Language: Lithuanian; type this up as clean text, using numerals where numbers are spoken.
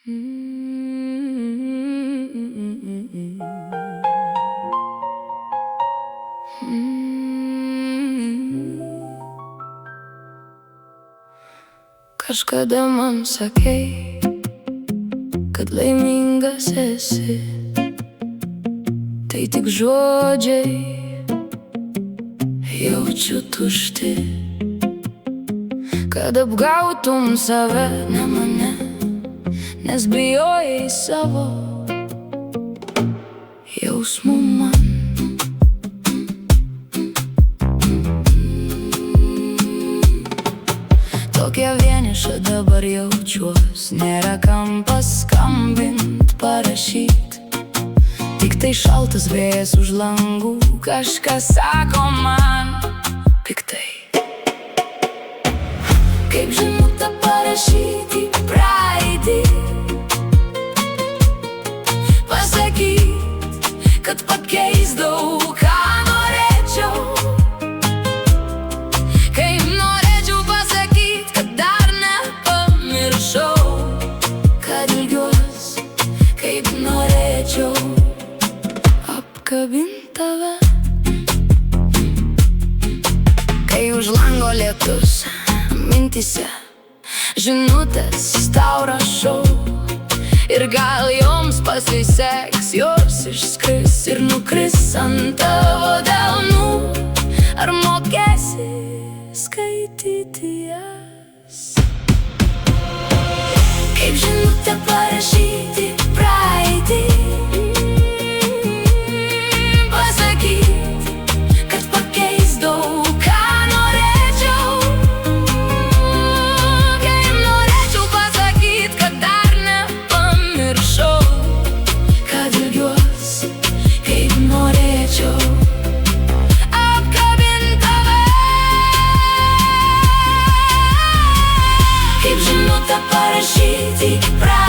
Kažkada man sakei, kad laimingas esi, tai tik žodžiai, jaučiu tušti. Kad apgautum save, ne mane, nes bijojai savo jausmų man. Tokia vieniša dabar jaučiuos, nėra kam paskambint, parašyt. Tik tai šaltas vėjas už langų, kažkas sako man piktai. Kaip žinutę parašyti praeitį, pasakyt, kad pakeisdavau, ką norėčiau. Kaip norėčiau pasakyt, kad dar nepamiršau, kad ilgiuos, kaip norėčiau apkabint tave. Kai už lango lietus, mintise žinutės tau rašau, ir gal joms pasiseks, jos išskris ir nukris ant tavo delnų. Ar mokėsi skaityti jas? Kaip žinutę parašyti praeitį, pasakyt, kad pakeisdavau, ką norėčiau. Kaip norėčiau pasakyt, kad dar nepamiršau, kad ilgiuos, kaip norėčiau apkabint tave. Kaip žinutę parašyti praeitį,